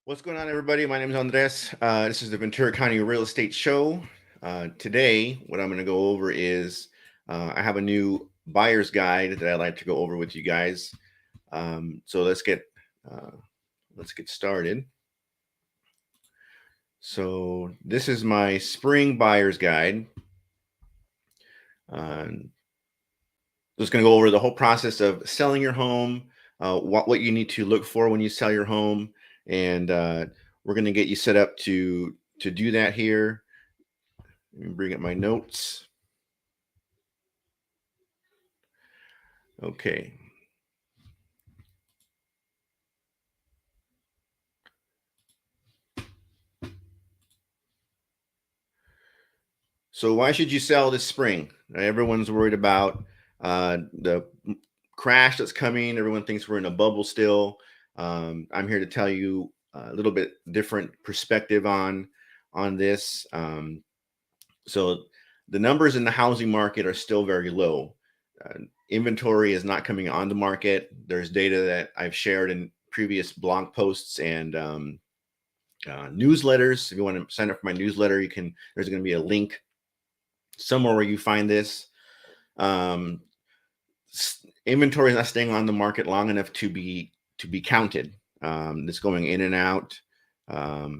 What's going on, everybody? My name is Andres. This is the Ventura County Real Estate Show. Today, what I'm going to go over is I have a new buyer's guide that I'd like to go over with you guys. So uh, let's get started. So this is my spring buyer's guide. Just going to go over the whole process of selling your home, what you need to look for when you sell your home, and we're going to get you set up to do that here. Let me bring up my notes. Okay. So why should you sell this spring? Everyone's worried about the crash that's coming. Everyone thinks we're in a bubble still. I'm here to tell you a little bit different perspective on this. So the numbers in the housing market are still very low. Inventory is not coming on the market. There's data that I've shared in previous blog posts and newsletters. If you want to sign up for my newsletter, there's going to be a link somewhere where you find this. Um, Inventory is not staying on the market long enough to be counted. It's going in and out. Off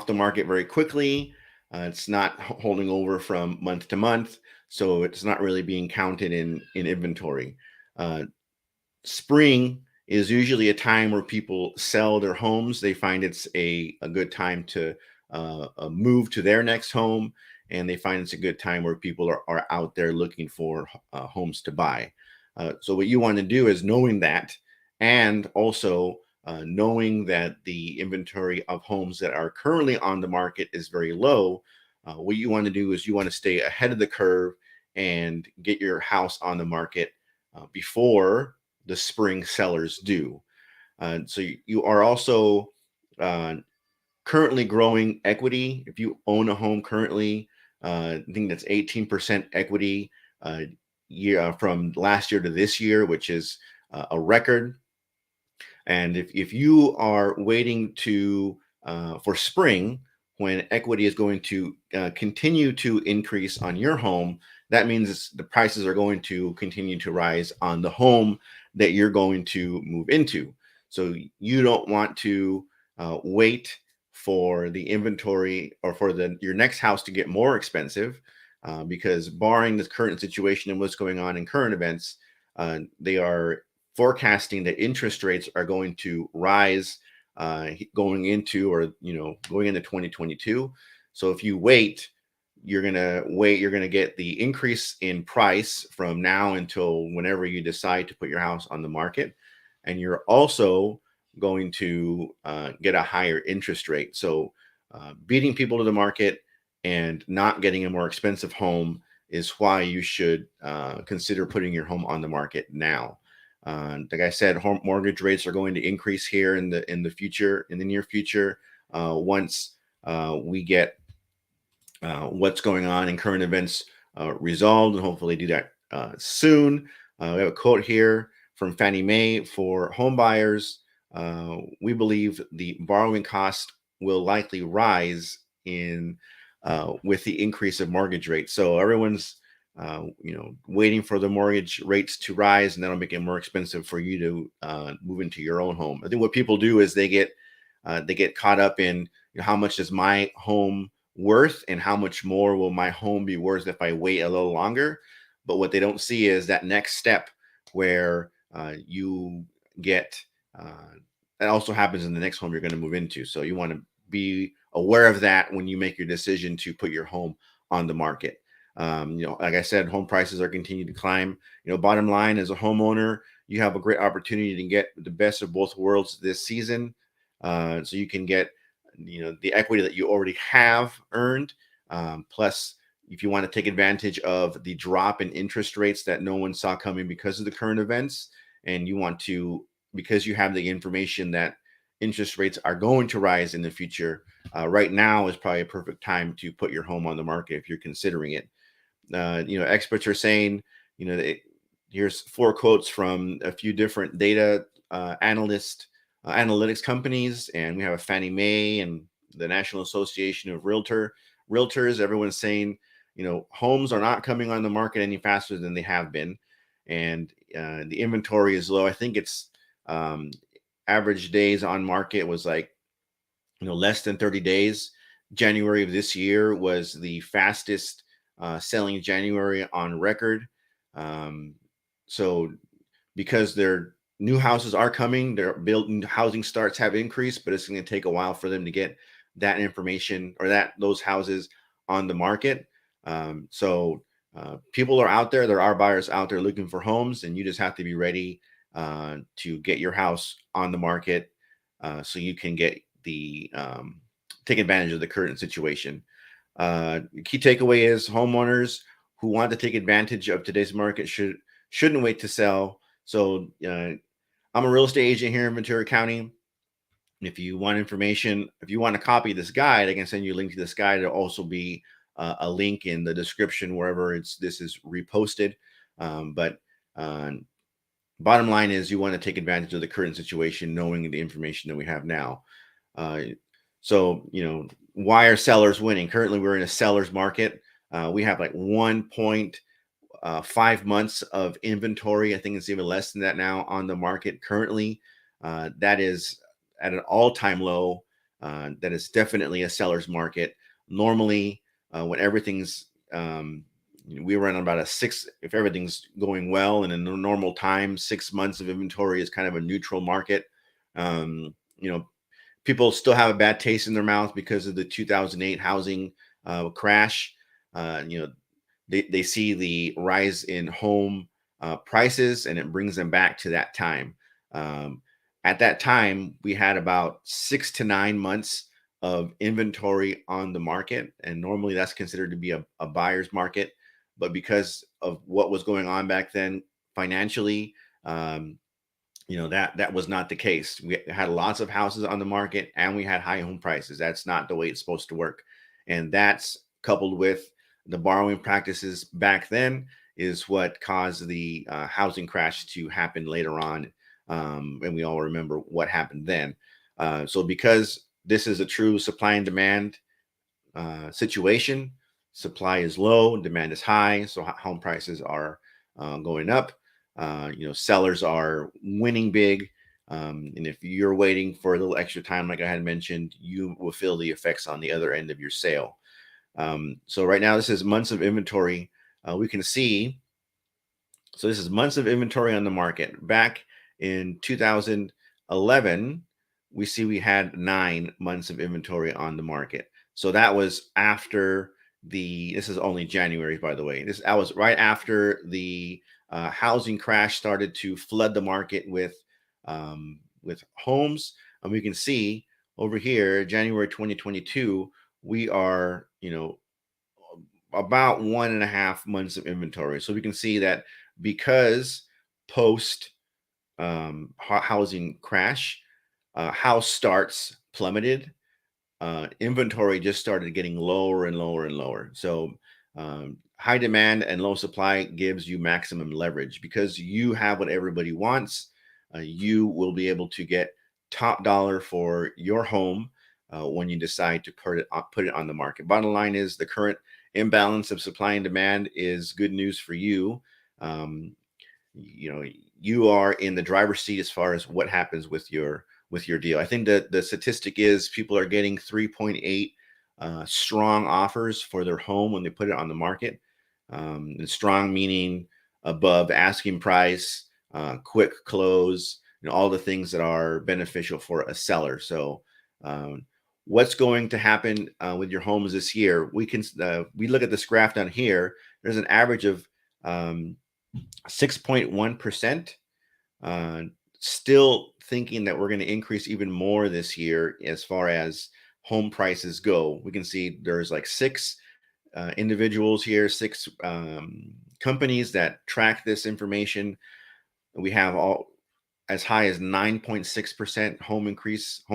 the market very quickly. It's not holding over from month to month, so it's not really being counted in inventory. Spring is usually a time where people sell their homes. They find it's a good time to move to their next home, and they find it's a good time where people are out there looking for homes to buy. So what you want to do is knowing that, and also knowing that the inventory of homes that are currently on the market is very low, what you want to do is you want to stay ahead of the curve and get your house on the market before the spring sellers do. So you are also currently growing equity. If you own a home currently, I think that's 18% equity from last year to this year, which is a record. And if you are waiting for spring, when equity is going to continue to increase on your home, that means the prices are going to continue to rise on the home that you're going to move into. So you don't want to wait for the inventory or for your next house to get more expensive, because barring the current situation and what's going on in current events, they are forecasting that interest rates are going to rise going into 2022. So if you wait, you're going to get the increase in price from now until whenever you decide to put your house on the market, and you're also going to get a higher interest rate. So beating people to the market and not getting a more expensive home is why you should consider putting your home on the market now. Like I said, home mortgage rates are going to increase here in the near future, once we get what's going on in current events resolved, and hopefully do that soon. We have a quote here from Fannie Mae for home buyers. We believe the borrowing cost will likely rise in with the increase of mortgage rates. So everyone's waiting for the mortgage rates to rise, and that'll make it more expensive for you to move into your own home. I think what people do is they get caught up in, how much is my home worth and how much more will my home be worth if I wait a little longer. But what they don't see is that next step where you get that also happens in the next home you're going to move into. So you want to be aware of that when you make your decision to put your home on the market. Like I said, home prices are continuing to climb. Bottom line, as a homeowner, you have a great opportunity to get the best of both worlds this season. So you can get, the equity that you already have earned. Plus, if you want to take advantage of the drop in interest rates that no one saw coming because of the current events, and you want to, because you have the information that interest rates are going to rise in the future, right now is probably a perfect time to put your home on the market if you're considering it. Experts are saying, Here's 4 quotes from a few different data analytics companies, and we have a Fannie Mae and the National Association of Realtors. Everyone's saying, homes are not coming on the market any faster than they have been, and the inventory is low. I think it's average days on market was like less than 30 days. January of this year was the fastest selling January on record. Um, so because their new houses are coming, their building housing starts have increased, but it's going to take a while for them to get that information or those houses on the market. People are out there. There are buyers out there looking for homes, and you just have to be ready to get your house on the market so you can get take advantage of the current situation. The key takeaway is homeowners who want to take advantage of today's market shouldn't wait to sell. So I'm a real estate agent here in Ventura County. If you want information, if you want a copy of this guide, I can send you a link to this guide. There'll also be a link in the description wherever this is reposted. But bottom line is you want to take advantage of the current situation, knowing the information that we have now. Why are sellers winning? Currently, we're in a seller's market. We have like 1.5 months of inventory. I think it's even less than that now on the market currently. That is at an all-time low. That is definitely a seller's market. Normally, when everything's we run about a 6, if everything's going well and in a normal time, 6 months of inventory is kind of a neutral market. People still have a bad taste in their mouth because of the 2008 housing crash. They see the rise in home prices, and it brings them back to that time. At that time, we had about 6 to 9 months of inventory on the market, and normally that's considered to be a buyer's market. But because of what was going on back then financially, that was not the case. We had lots of houses on the market, and we had high home prices. That's not the way it's supposed to work. And that's coupled with the borrowing practices back then is what caused the housing crash to happen later on. And we all remember what happened then. So because this is a true supply and demand situation, supply is low, demand is high, so home prices are going up. Sellers are winning big. And if you're waiting for a little extra time, like I had mentioned, you will feel the effects on the other end of your sale. So right now, this is months of inventory. We can see, so this is months of inventory on the market. Back in 2011, we see we had 9 months of inventory on the market. So that was after this is only January, by the way. That was right after the housing crash started to flood the market with homes. And we can see over here, January 2022, we are, about 1.5 months of inventory. So we can see that because post housing crash, house starts plummeted. Inventory just started getting lower and lower and lower. So high demand and low supply gives you maximum leverage because you have what everybody wants. You will be able to get top dollar for your home when you decide to put it on the market. Bottom line is the current imbalance of supply and demand is good news for you. You are in the driver's seat as far as what happens with your deal. I think that the statistic is people are getting 3.8 strong offers for their home when they put it on the market. And strong meaning above asking price, quick close, all the things that are beneficial for a seller. So what's going to happen with your homes this year? We look at this graph down here. There's an average of 6.1%. Still thinking that we're going to increase even more this year as far as home prices go. We can see there's like 6 individuals here, 6 companies that track this information. We have all as high as 9.6% home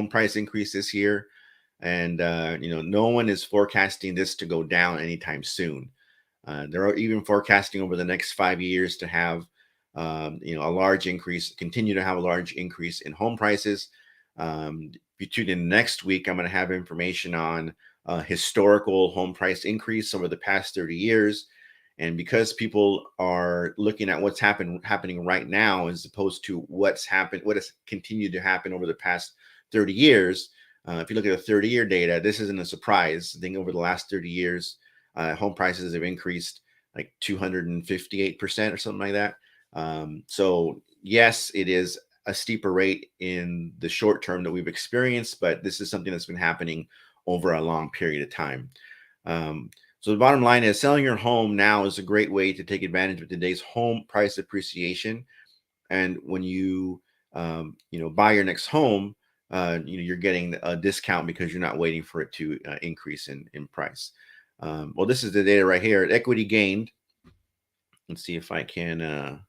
price increase this year. And no one is forecasting this to go down anytime soon. They're even forecasting over the next 5 years to have a large increase, continue to have a large increase in home prices. If you tune in next week, I'm going to have information on historical home price increase over the past 30 years. And because people are looking at what's happening right now, as opposed to what's happened, what has continued to happen over the past 30 years, if you look at the 30-year data, this isn't a surprise. I think over the last 30 years, home prices have increased like 258% or something like that. So yes, it is a steeper rate in the short term that we've experienced, but this is something that's been happening over a long period of time. So the bottom line is selling your home now is a great way to take advantage of today's home price appreciation. And when buy your next home, you're getting a discount because you're not waiting for it to increase in price. Well, this is the data right here. Equity gained. Let's see if I can.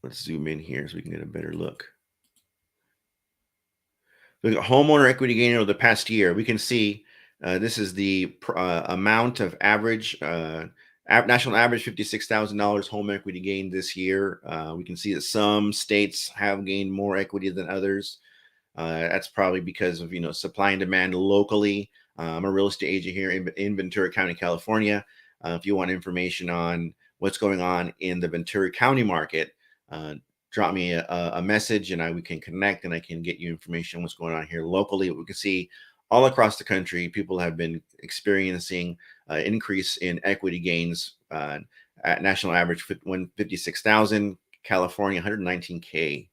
Let's zoom in here so we can get a better look. Look at homeowner equity gain over the past year. We can see this is the amount of average national average $56,000 home equity gain this year. We can see that some states have gained more equity than others. That's probably because of supply and demand locally. I'm a real estate agent here in Ventura County, California. If you want information on what's going on in the Ventura County market, drop me a message and we can connect and I can get you information on what's going on here locally. We can see all across the country, people have been experiencing increase in equity gains. At national average 156,000, California 119K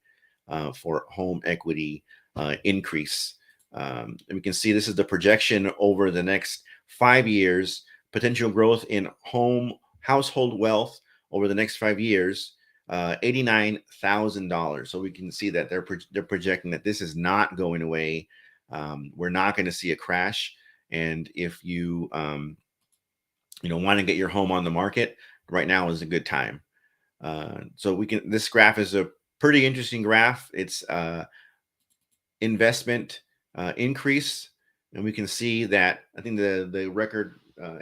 for home equity increase. And we can see this is the projection over the next 5 years, potential growth in household wealth over the next 5 years, $89,000. So we can see that they're projecting that this is not going away. We're not going to see a crash. And if you want to get your home on the market, right now is a good time. So this graph is a pretty interesting graph. It's investment increase, and we can see that I think the record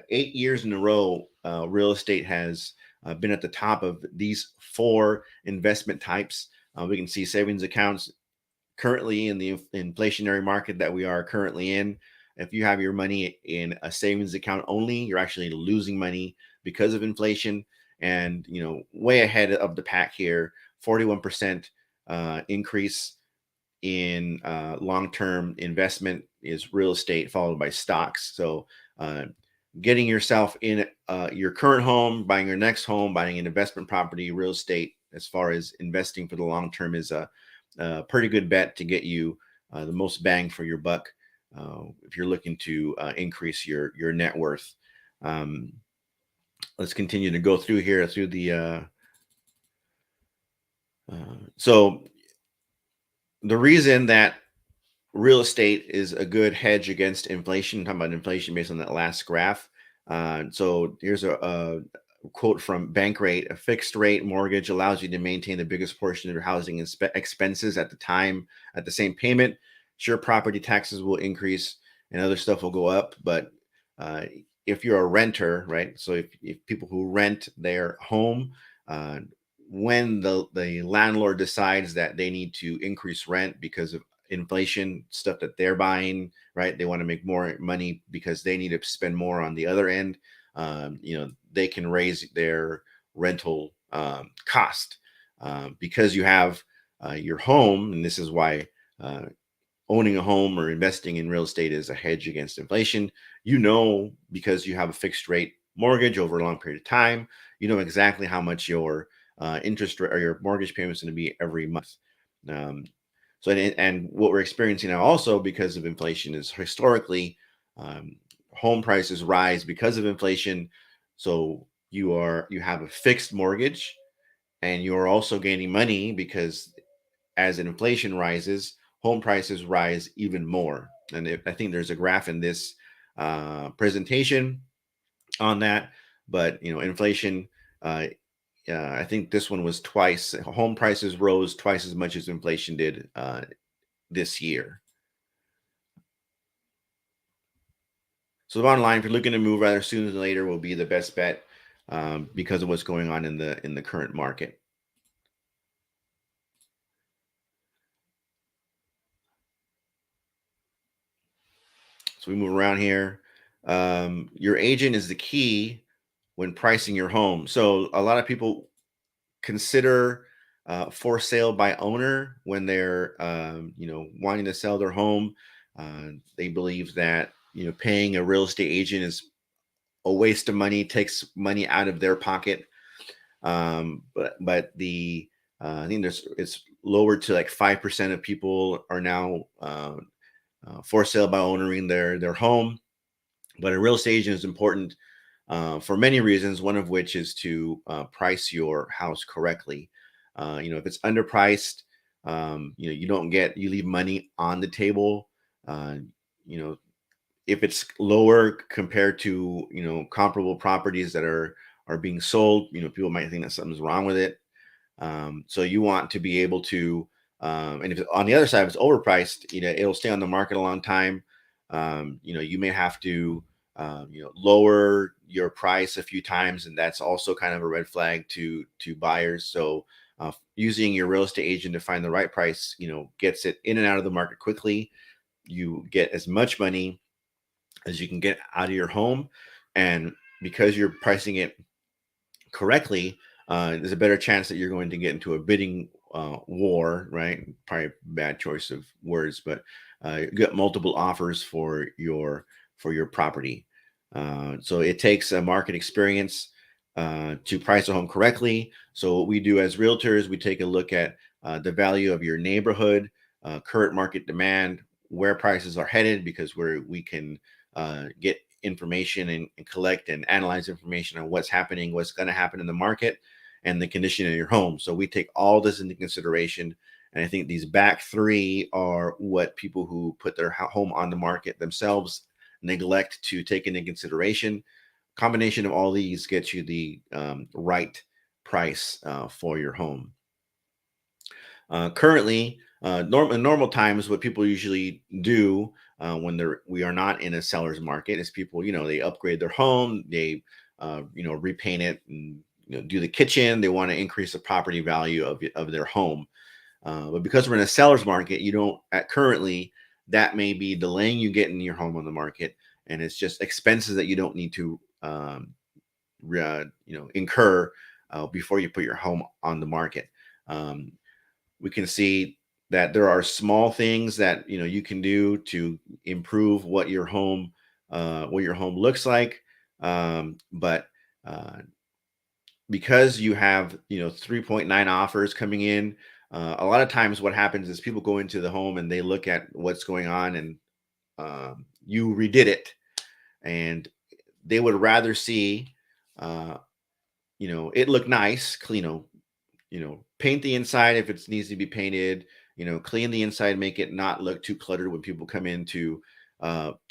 8 years in a row, real estate has been at the top of these 4 investment types. We can see savings accounts currently in the inflationary market that we are currently in. If you have your money in a savings account only, you're actually losing money because of inflation. And way ahead of the pack here, 41% increase in long-term investment is real estate, followed by stocks. So getting yourself in your current home, buying your next home, buying an investment property, real estate, as far as investing for the long term, is a pretty good bet to get you the most bang for your buck if you're looking to increase your net worth. Let's continue to go through here through the so the reason that real estate is a good hedge against inflation. I'm talking about inflation based on that last graph. So here's a quote from Bankrate: "A fixed rate mortgage allows you to maintain the biggest portion of your housing expenses at the same payment. Sure, property taxes will increase and other stuff will go up, but if you're a renter, right? So if people who rent their home, uh, when the landlord decides that they need to increase rent because of inflation, stuff that they're buying, right? They want to make more money because they need to spend more on the other end. They can raise their rental cost because you have your home, and this is why owning a home or investing in real estate is a hedge against inflation. Because you have a fixed rate mortgage over a long period of time, exactly how much your interest rate or your mortgage payment is going to be every month. And what we're experiencing now also because of inflation is historically home prices rise because of inflation. So you have a fixed mortgage and you're also gaining money because as inflation rises, home prices rise even more. And I think there's a graph in this presentation on that, but inflation, I think this one was twice. Home prices rose twice as much as inflation did this year. So the bottom line, if you're looking to move rather sooner than later, will be the best bet. because of what's going on in the current market. So we move around here. Your agent is the key when pricing your home. So a lot of people consider for sale by owner when they're wanting to sell their home. They believe that paying a real estate agent is a waste of money, takes money out of their pocket. But the I think it's lowered to like 5% of people are now for sale by owning their home. But a real estate agent is important for many reasons. One of which is to price your house correctly. If it's underpriced, you leave money on the table. Uh, you know, if it's lower compared to comparable properties that are being sold, people might think that something's wrong with it. So you want to be able to, and if on the other side, if it's overpriced, it'll stay on the market a long time. You may have to, lower your price a few times, and that's also kind of a red flag to buyers. So using your real estate agent to find the right price, gets it in and out of the market quickly. You get as much money as you can get out of your home, and because you're pricing it correctly, there's a better chance that you're going to get into a bidding war, right? Probably a bad choice of words, but you get multiple offers for your property. So it takes a market experience to price a home correctly. So what we do as realtors, we take a look at the value of your neighborhood, current market demand, where prices are headed, because we can get information and collect and analyze information on what's happening, what's going to happen in the market, and the condition of your home. So we take all this into consideration. And I think these back three are what people who put their home on the market themselves neglect to take into consideration. Combination of all these gets you the right price for your home. Currently, in normal times, what people usually do when we are not in a seller's market is people, they upgrade their home, they, repaint it, and do the kitchen. They want to increase the property value of their home. But because we're in a seller's market, you don't at currently that may be delaying you getting your home on the market, and it's just expenses that you don't need to incur before you put your home on the market. Um, we can see that there are small things that you can do to improve what your home looks like. But because you have 3.9 offers coming in, a lot of times what happens is people go into the home and they look at what's going on, and you redid it, and they would rather see uh, it look nice, clean, paint the inside if it needs to be painted, clean the inside, make it not look too cluttered when people come in to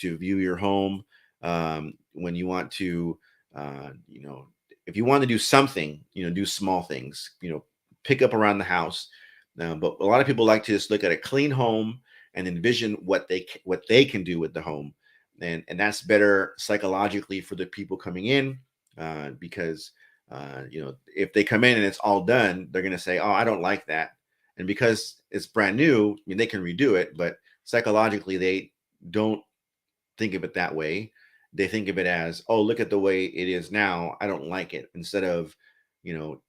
view your home. When you want to, if you want to do something, do small things, pick up around the house. But a lot of people like to just look at a clean home and envision what they can do with the home, and that's better psychologically for the people coming in, because if they come in and it's all done, they're going to say, "Oh, I don't like that." And because it's brand new, I mean, they can redo it, but psychologically, they don't think of it that way. They think of it as, "Oh, look at the way it is now. I don't like it." Instead of, you know,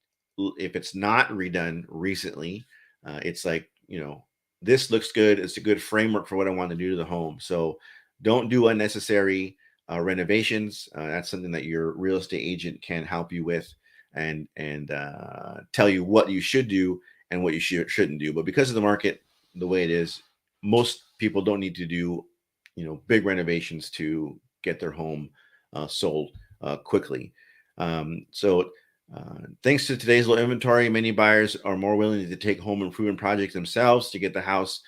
if it's not redone recently, it's like, this looks good. It's a good framework for what I want to do to the home. So don't do unnecessary renovations. That's something that your real estate agent can help you with, and tell you what you should do and what you shouldn't do. But because of the market the way it is, most people don't need to do big renovations to get their home sold quickly. Thanks to today's low inventory, many buyers are more willing to take home improvement projects themselves to get the house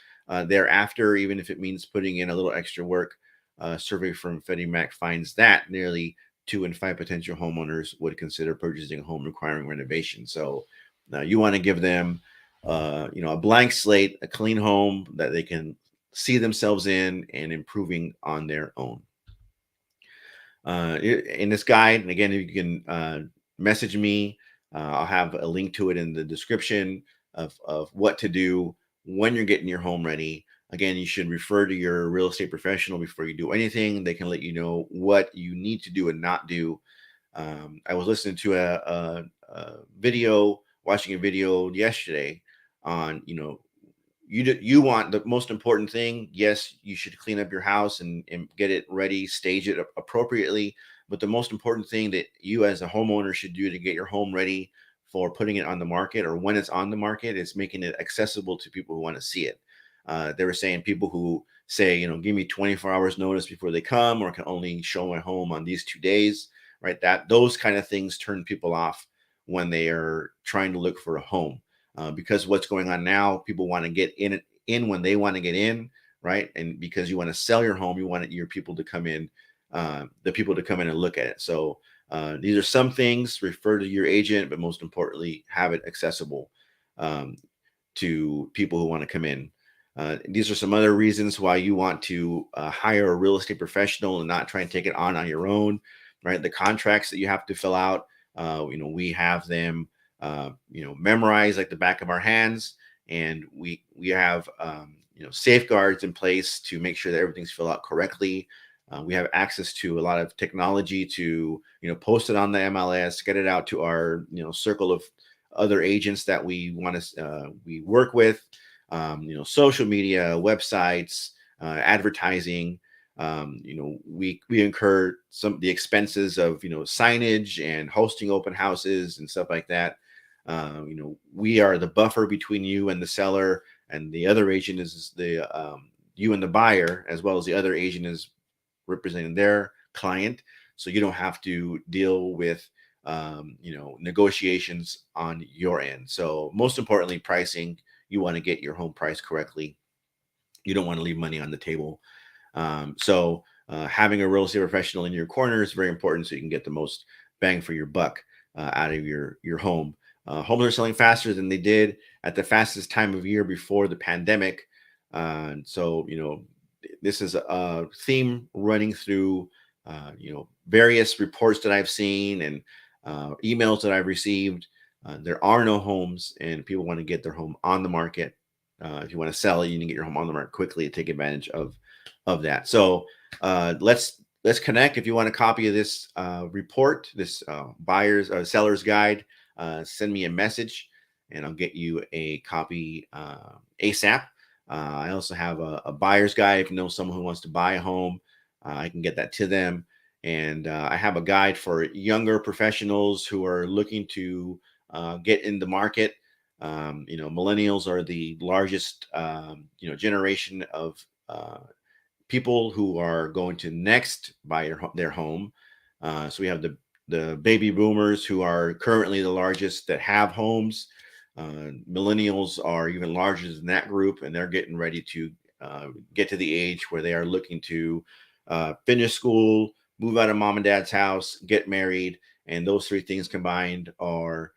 thereafter, even if it means putting in a little extra work. A survey from Freddie Mac finds that nearly 2 in 5 potential homeowners would consider purchasing a home requiring renovation. So you want to give them, a blank slate, a clean home that they can see themselves in and improving on their own. In this guide, and again, you can message me. I'll have a link to it in the description of what to do when you're getting your home ready. Again, you should refer to your real estate professional before you do anything. They can let you know what you need to do and not do. I was listening to a video, watching a video yesterday on, you want the most important thing. Yes, you should clean up your house and get it ready, stage it appropriately. But the most important thing that you as a homeowner should do to get your home ready for putting it on the market, or when it's on the market, is making it accessible to people who want to see it. They were saying people who say, give me 24 hours notice before they come, or can only show my home on these 2 days, right? That those kind of things turn people off when they are trying to look for a home. Because what's going on now, people want to get in when they want to get in, right? And because you want to sell your home, you want your people to come in, the people to come in and look at it. So these are some things. Refer to your agent, but most importantly, have it accessible um, to people who want to come in. These are some other reasons why you want to hire a real estate professional and not try and take it on your own, right? The contracts that you have to fill out, we have them, memorized like the back of our hands, and we have, safeguards in place to make sure that everything's filled out correctly. We have access to a lot of technology to, post it on the MLS, get it out to our, circle of other agents that we want to we work with, social media, websites, advertising. We incur some of the expenses of signage and hosting open houses and stuff like that. We are the buffer between you and the seller, and the other agent is the you and the buyer, as well as the other agent is representing their client. So you don't have to deal with negotiations on your end. So most importantly, pricing. You want to get your home priced correctly. You don't want to leave money on the table. So having a real estate professional in your corner is very important, so you can get the most bang for your buck out of your home. Homes are selling faster than they did at the fastest time of year before the pandemic. So this is a theme running through various reports that I've seen and emails that I've received. There are no homes, and people want to get their home on the market. If you want to sell it, you need to get your home on the market quickly to take advantage of that. So let's connect. If you want a copy of this report, this buyer's seller's guide, send me a message, and I'll get you a copy ASAP. I also have a buyer's guide. If you know someone who wants to buy a home, I can get that to them. And I have a guide for younger professionals who are looking to get in the market. Millennials are the largest, generation of people who are going to next buy their home. So we have the baby boomers, who are currently the largest that have homes. Millennials are even larger than that group, and they're getting ready to get to the age where they are looking to finish school, move out of mom and dad's house, get married, and those three things combined are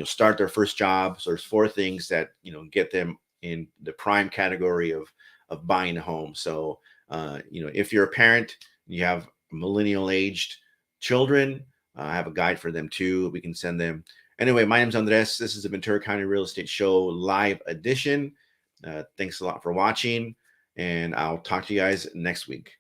start their first job. So there's four things that get them in the prime category of buying a home. So if you're a parent, you have millennial aged children, I have a guide for them too. We can send them. Anyway, my name's Andres. This is the Ventura County Real Estate Show live edition. Thanks a lot for watching, and I'll talk to you guys next week.